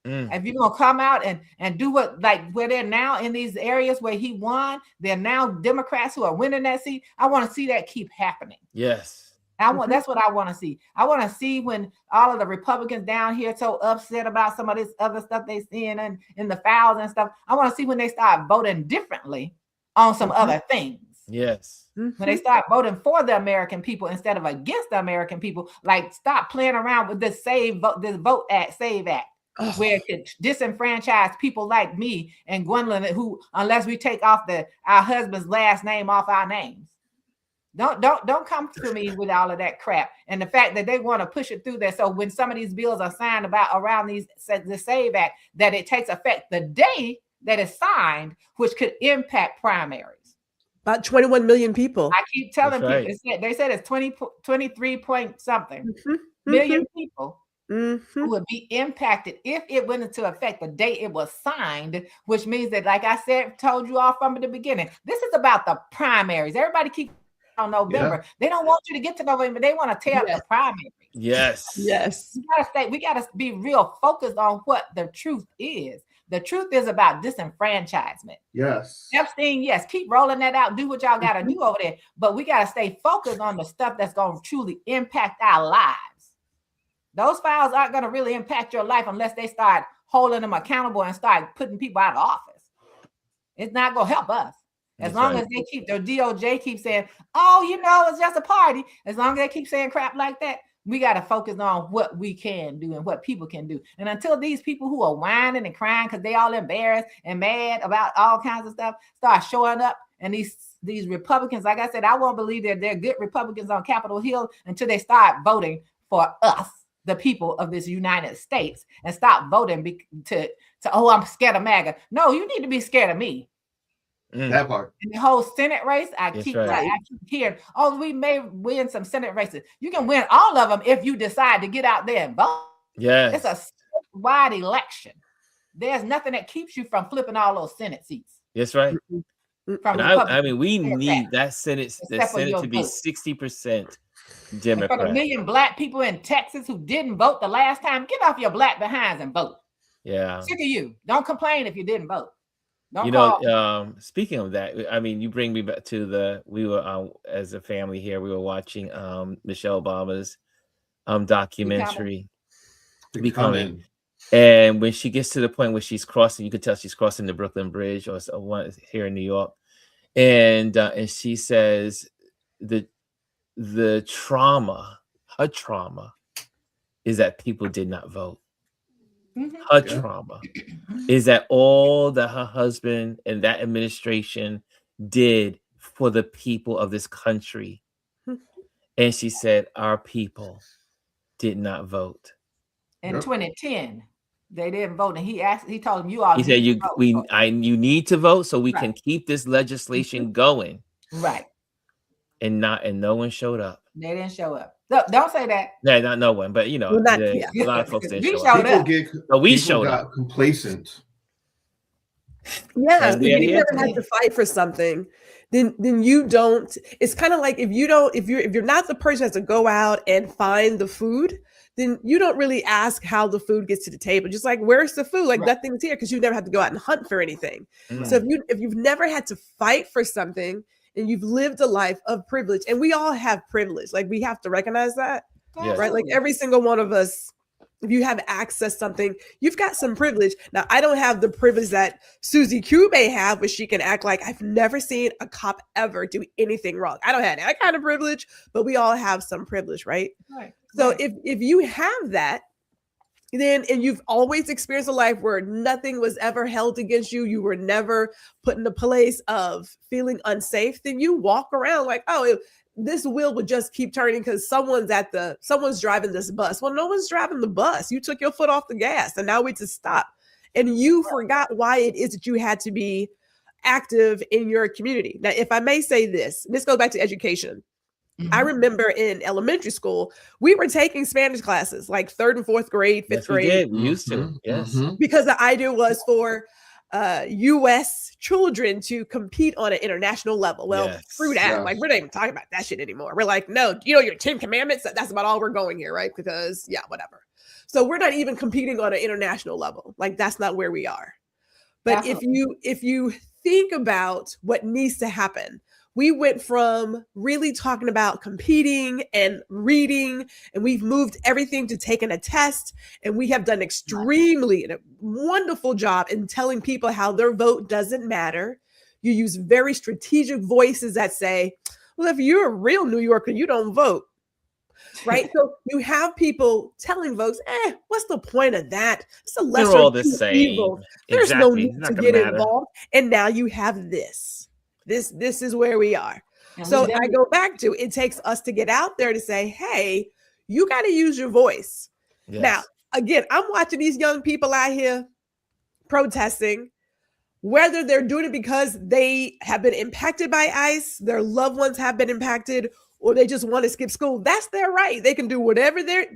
If you're gonna come out and do what, like where they're now in these areas where he won, they're now Democrats who are winning that seat. I want to see that keep happening. Yes. That's what I want to see. I want to see when all of the Republicans down here so upset about some of this other stuff they seeing in the files and stuff. I want to see when they start voting differently on some other things. Yes. When they start voting for the American people instead of against the American people, like stop playing around with this Save Act, where it could disenfranchise people like me and Gwendolyn, who, unless we take off our husband's last name off our names. Don't come to me with all of that crap. And the fact that they want to push it through there. So when some of these bills are signed around the Save Act, that it takes effect the day that it's signed, which could impact primaries. About 21 million people. I keep telling people, right. they said it's 23 point something million people who would be impacted if it went into effect the day it was signed, which means that, like I said, told you all from the beginning, this is about the primaries. Everybody keep on November. Yeah. They don't want you to get to November. They want to tear up the primaries. Yes. Yes. We gotta be real focused on what the truth is. The truth is about disenfranchisement. Yes. Epstein, yes, keep rolling that out. Do what y'all got to do over there. But we got to stay focused on the stuff that's going to truly impact our lives. Those files aren't going to really impact your life unless they start holding them accountable and start putting people out of office. It's not going to help us. As long as they keep, the DOJ keeps saying, oh, it's just a party. As long as they keep saying crap like that, we got to focus on what we can do and what people can do. And until these people who are whining and crying because they all embarrassed and mad about all kinds of stuff start showing up, and these Republicans, like I said, I won't believe that they're good Republicans on Capitol Hill until they start voting for us, the people of this United States, and stop voting to I'm scared of MAGA. No, you need to be scared of me. That part. In the whole Senate race, I keep hearing, oh, we may win some Senate races. You can win all of them if you decide to get out there and vote. Yes. It's a wide election. There's nothing that keeps you from flipping all those Senate seats. That's right. I mean, we need that Senate to be 60% Democrat. For the million black people in Texas who didn't vote the last time, get off your black behinds and vote. Yeah. Sick of you. Don't complain if you didn't vote. Speaking of that, I mean, you bring me back to we were as a family here, we were watching Michelle Obama's documentary, Becoming. And when she gets to the point where she's crossing, you can tell she's crossing the Brooklyn Bridge or one here in New York. And she says her trauma is that people did not vote. Her trauma is that all that her husband and that administration did for the people of this country. And she said, our people did not vote. In 2010, they didn't vote. And he told them, you all. He said, you need to vote so we can keep this legislation going. Right. And no one showed up. They didn't show up. Don't say that. Yeah, not no one, but a lot of folks didn't show up. We showed up. Complacent. Yeah, if you never had to fight for something, then you don't. It's kind of like if you're not the person that has to go out and find the food, then you don't really ask how the food gets to the table. Just like, where's the food? Like nothing's here because you never have to go out and hunt for anything. So if you've never had to fight for something, and you've lived a life of privilege, and we all have privilege. Like we have to recognize that, right? Like every single one of us, if you have access to something, you've got some privilege. Now, I don't have the privilege that Susie Q may have, where she can act like I've never seen a cop ever do anything wrong. I don't have that kind of privilege, but we all have some privilege, right? So if you have that, then, and you've always experienced a life where nothing was ever held against you, you were never put in a place of feeling unsafe, then you walk around like, oh, this wheel would just keep turning because someone's driving this bus. Well, no one's driving the bus. You took your foot off the gas and now we just stop. And you forgot why it is that you had to be active in your community. Now, if I may say this goes back to education. I remember in elementary school, we were taking Spanish classes like 3rd and 4th grade, 5th grade. We used to, yes. Because the idea was for U.S. children to compete on an international level. Well, through that, like we're not even talking about that shit anymore. We're like, no, your 10 commandments, that's about all we're going here, right? Because whatever. So we're not even competing on an international level. Like that's not where we are. But if you think about what needs to happen, we went from really talking about competing and reading, and we've moved everything to taking a test. And we have done extremely wonderful job in telling people how their vote doesn't matter. You use very strategic voices that say, well, if you're a real New Yorker, you don't vote. Right. So you have people telling folks, what's the point of that? It's a lesser. They're all the same. Evil. There's no need to get involved. And now you have this. This is where we are. And so I go back to, it takes us to get out there to say, hey, you got to use your voice. Yes. Now, again, I'm watching these young people out here protesting, whether they're doing it because they have been impacted by ICE, their loved ones have been impacted, or they just want to skip school. That's their right. They can do whatever they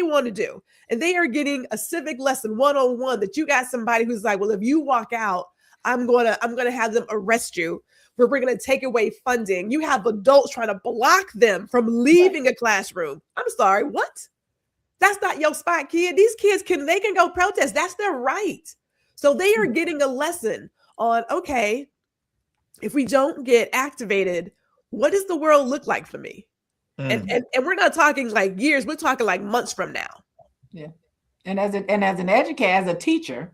want to do. And they are getting a civic lesson 101 that you got somebody who's like, well, if you walk out, I'm going to have them arrest you. We're going to take away funding. You have adults trying to block them from leaving a classroom. I'm sorry, what? That's not your spot, kid. These kids can go protest. That's their right. So they are getting a lesson on, okay, if we don't get activated, what does the world look like for me? And we're not talking like years. We're talking like months from now. Yeah. And as an educator, as a teacher,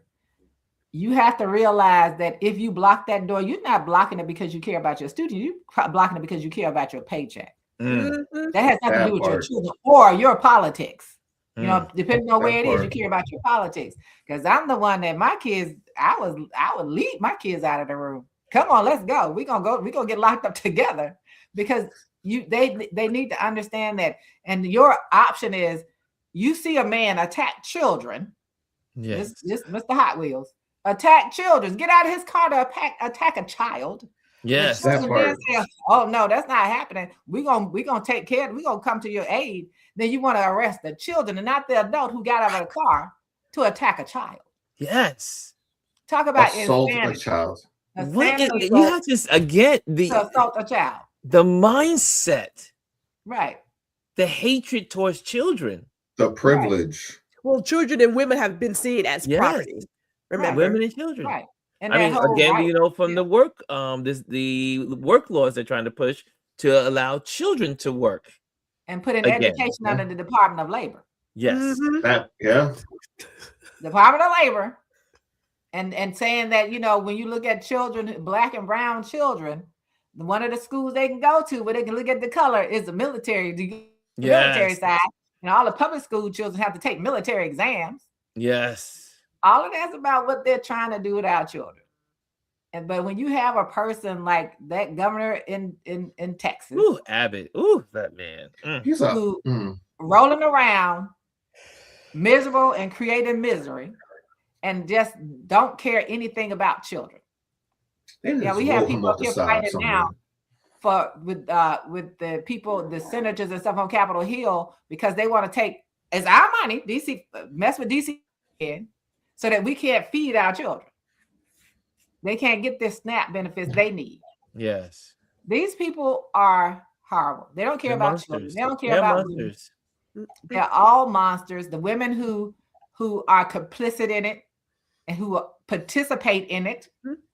you have to realize that if you block that door, you're not blocking it because you care about your student. You're blocking it because you care about your paycheck. That has nothing to do with your children or your politics. You know, depending on where it is, you care about your politics. Because I'm the one that my kids, I would lead my kids out of the room. Come on, let's go. We're gonna get locked up together because they need to understand that. And your option is, you see a man attack children. Yes, just Mr. Hot Wheels. attack children, get out of his car to attack a child. Yes, that part. Say, oh no, that's not happening. We're gonna take care. We're gonna come to your aid. Then you want to arrest the children and not the adult who got out of the car to attack a child. yes. Talk about assault insanity. a child. What you have to again to assault a child. The mindset, right? The hatred towards children, the privilege. Right. Well, children and women have been seen as property. Remember, women and children. Right. And I mean, again, you know, from the work, the work laws they're trying to push to allow children to work and put an education under the Department of Labor. Yes, Department of Labor, and saying that, you know, when you look at children, black and brown children, one of the schools they can go to where they can look at the color is the military side, and all the public school children have to take military exams. Yes. All of that's about what they're trying to do with our children. But when you have a person like that governor in Texas, Abbott, that man, he's rolling around, miserable and creating misery, and just don't care anything about children. We have people up here fighting now with the people, the senators and stuff on Capitol Hill, because they want to take as our money, DC, mess with DC in, so that we can't feed our children. They can't get their SNAP benefits they need. Yes. These people are horrible. They don't care about children. They don't care about monsters. They're all monsters. The women who are complicit in it and who participate in it,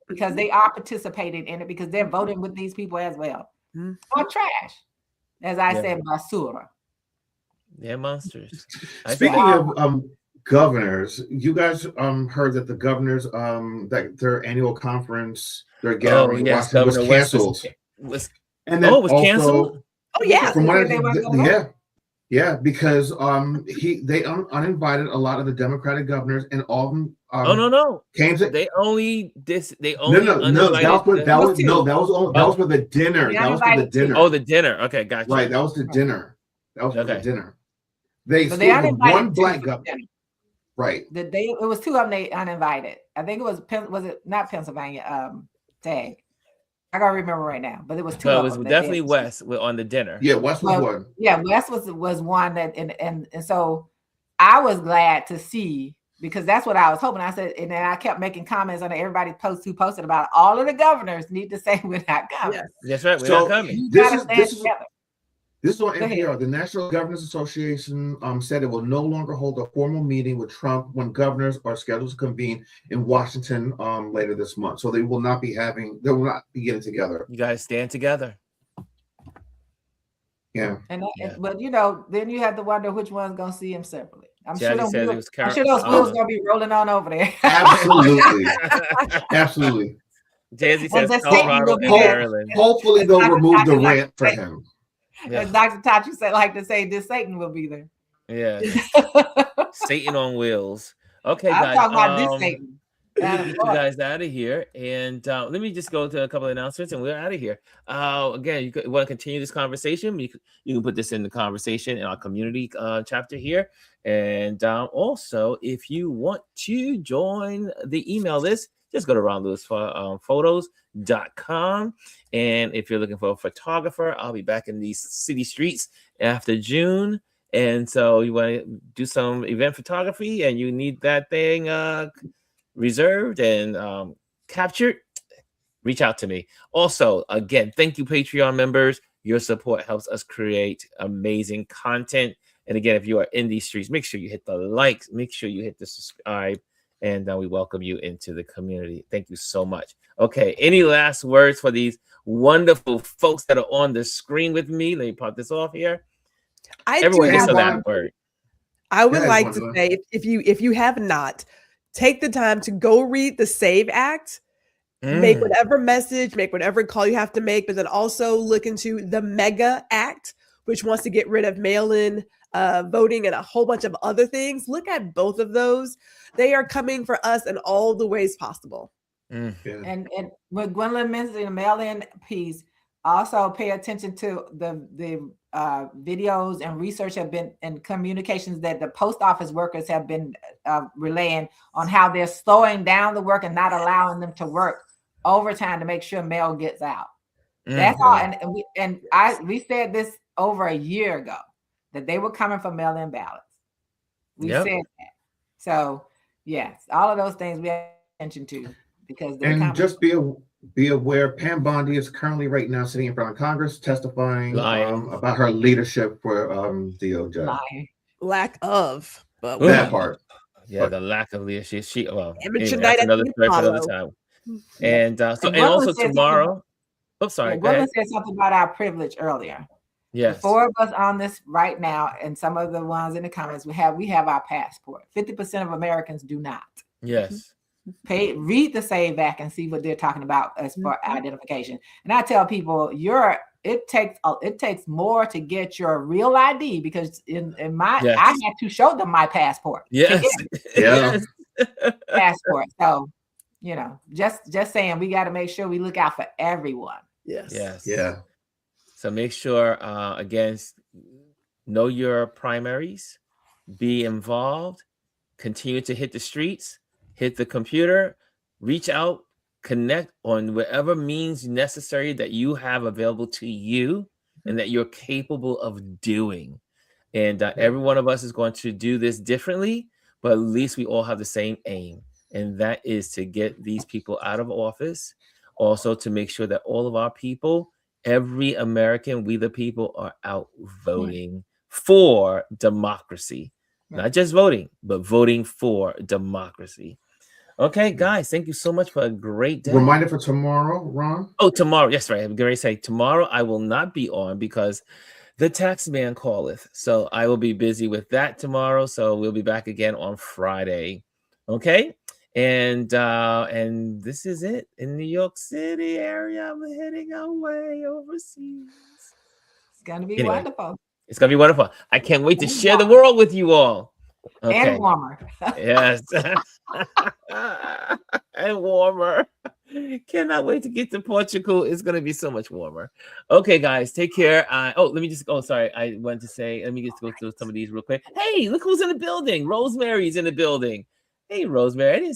because they are participating in it, because they're voting with these people as well. Are trash. As I said, basura. They're monsters. Speaking of governors, you guys heard that the governors that their annual conference, their gathering was canceled. And then it was canceled? Oh yeah. From what because they uninvited a lot of the Democratic governors, and all of them came to that was for the dinner. That was for the dinner. Oh, the dinner. Okay, gotcha. Right, that was the dinner. That was for the dinner. They excluded one black governor. Right. It was two of them they uninvited. I think it was it not Pennsylvania? Tag. I gotta remember right now, but it was two. So it was definitely West on the dinner. Yeah, West was one. Yeah, West was one that, and so I was glad to see, because that's what I was hoping. I said, and then I kept making comments on everybody who posted about it. All of the governors need to say we're not coming. Yes. That's right. We're not coming. This is on NPR. The National Governors Association said it will no longer hold a formal meeting with Trump when governors are scheduled to convene in Washington later this month. So they will not be getting together. You guys stand together. Yeah. But you know, then you have to wonder which one's gonna see him separately. I'm sure those wheels gonna be rolling on over there. Absolutely. Absolutely. Jazzy says Colorado and Maryland. Hopefully they'll remove the rant for him. Yeah. As Dr. Tachi said, like to say, this Satan will be there. Yeah. Satan on wheels. Okay, I'm guys. talking about this Satan. Let me get you guys out of here. And let me just go to a couple of announcements and we're out of here. Again, you want to continue this conversation? You can put this in the conversation in our community chapter here. And also, if you want to join the email list, just go to ronlewisphotos.com. And if you're looking for a photographer, I'll be back in these city streets after June. And so you want to do some event photography and you need that thing reserved and captured, reach out to me. Also, again, thank you, Patreon members. Your support helps us create amazing content. And again, if you are in these streets, make sure you hit the likes, make sure you hit the subscribe. And we welcome you into the community. Thank you so much. Okay, any last words for these wonderful folks that are on the screen with me? Let me pop this off here. Everyone gets that word. I would like to say, if you have not, take the time to go read the SAVE Act. Make whatever message, make whatever call you have to make, but then also look into the MEGA Act, which wants to get rid of mail-in voting and a whole bunch of other things. Look at both of those. They are coming for us in all the ways possible. And when Gwendolyn mentioned the mail-in piece, Also pay attention to the videos and research have been and communications that the post office workers have been relaying on how they're slowing down the work and not allowing them to work overtime to make sure mail gets out. That's all. And we said this over a year ago that they were coming for mail-in ballots. We said that. So yes, all of those things we have attention to because they're coming. Just be aware, Pam Bondi is currently right now sitting in front of Congress testifying about her leadership for DOJ. Lying. Lack of, but that part. Yeah, the lack of leadership. amateur Anyway, night that's at another the story for another Apollo. time. And also tomorrow. Oh, sorry. Gwendolyn said something about our privilege earlier. Yes. The four of us on this right now, and some of the ones in the comments, we have our passport. 50% of Americans do not. Yes. Read the Save Act and see what they're talking about as for identification. And I tell people, it takes more to get your real ID because I had to show them my passport. Yes. Yes. Passport. So, just saying, we got to make sure we look out for everyone. Yes. Yes. Yeah. So make sure, again, know your primaries, be involved, continue to hit the streets, hit the computer, reach out, connect on whatever means necessary that you have available to you and that you're capable of doing. And every one of us is going to do this differently, but at least we all have the same aim. And that is to get these people out of office. Also to make sure that all of our people, every American, we the people, are out voting for democracy. Not just voting, but voting for democracy. Okay, guys, thank you so much for a great day. Reminder for tomorrow, Ron? Oh, tomorrow. Yes, right. I'm going to say tomorrow I will not be on because the tax man calleth. So I will be busy with that tomorrow. So we'll be back again on Friday. Okay. And this is it in New York City area. I'm heading away overseas. It's gonna be wonderful. It's gonna be wonderful. I can't wait to share the world with you all. Okay. And warmer. Yes. And warmer. Cannot wait to get to Portugal. It's gonna be so much warmer. Okay, guys, take care. Sorry. I wanted to say, let me just go through some of these real quick. Hey, look who's in the building. Rosemary's in the building. Hey, Rosemary, I didn't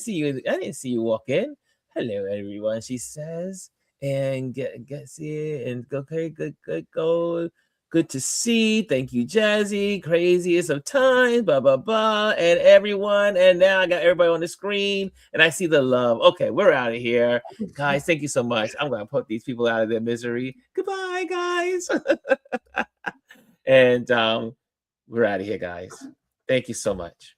see you walk in. Hello, everyone, she says. And gets it. And okay, good. Good to see. Thank you, Jazzy. Craziest of times, blah, blah, blah. And everyone. And now I got everybody on the screen. And I see the love. Okay, we're out of here. Guys, thank you so much. I'm going to put these people out of their misery. Goodbye, guys. And we're out of here, guys. Thank you so much.